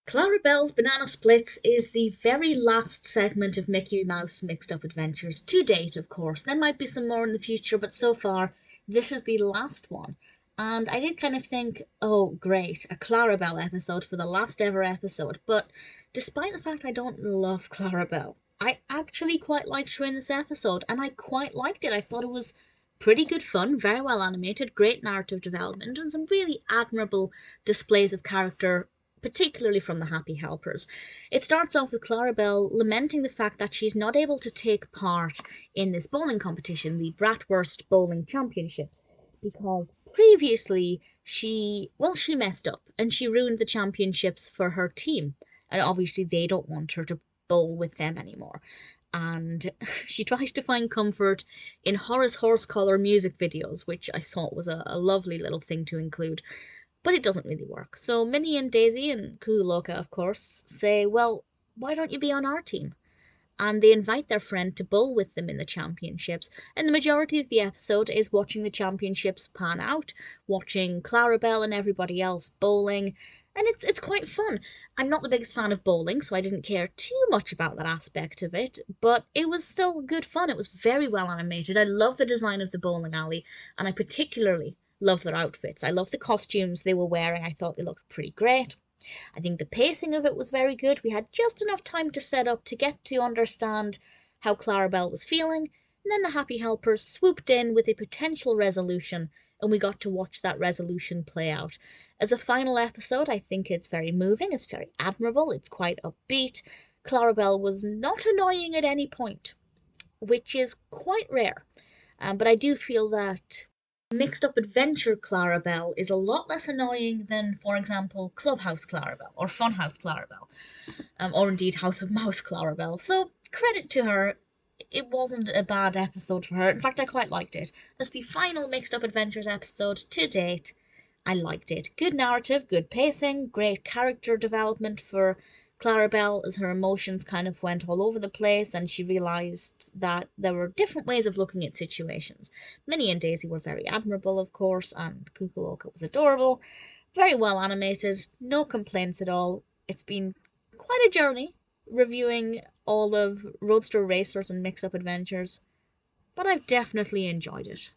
Clarabelle's Banana Splitz is the very last segment of Mickey Mouse Mixed Up Adventures, to date, of course. There might be some more in the future, but so far, this is the last one. And I did kind of think, oh, great, a Clarabelle episode for the last ever episode. But despite the fact I don't love Clarabelle, I actually quite liked her in this episode, and I quite liked it. I thought it was pretty good fun, very well animated, great narrative development, and some really admirable displays of character, particularly from the Happy Helpers. It starts off with Clarabelle lamenting the fact that she's not able to take part in this bowling competition, the Bratwurst Bowling Championships, because previously she messed up and she ruined the championships for her team, and obviously they don't want her to bowl with them anymore. And she tries to find comfort in Horace Horse Collar music videos, which I thought was a lovely little thing to include. But it doesn't really work. So Minnie and Daisy and Loca, of course, say, well, why don't you be on our team? And they invite their friend to bowl with them in the championships. And the majority of the episode is watching the championships pan out, watching Clarabelle and everybody else bowling, and it's quite fun. I'm not the biggest fan of bowling, so I didn't care too much about that aspect of it, but it was still good fun. It was very well animated. I love the design of the bowling alley, and I particularly love their outfits. I love the costumes they were wearing. I thought they looked pretty great. I think the pacing of it was very good. We had just enough time to set up to get to understand how Clarabelle was feeling, and then the Happy Helpers swooped in with a potential resolution, and we got to watch that resolution play out. As a final episode, I think it's very moving, it's very admirable, it's quite upbeat. Clarabelle was not annoying at any point, which is quite rare. But I do feel that Mixed Up Adventure Clarabelle is a lot less annoying than, for example, Clubhouse Clarabelle, or Funhouse Clarabelle, or indeed House of Mouse Clarabelle. So, credit to her, it wasn't a bad episode for her. In fact, I quite liked it. As the final Mixed Up Adventures episode to date, I liked it. Good narrative, good pacing, great character development for Clarabelle as her emotions kind of went all over the place and she realised that there were different ways of looking at situations. Minnie and Daisy were very admirable, of course, and Cuckoo Loca was adorable. Very well animated, no complaints at all. It's been quite a journey reviewing all of Roadster Racers and Mix Up Adventures, but I've definitely enjoyed it.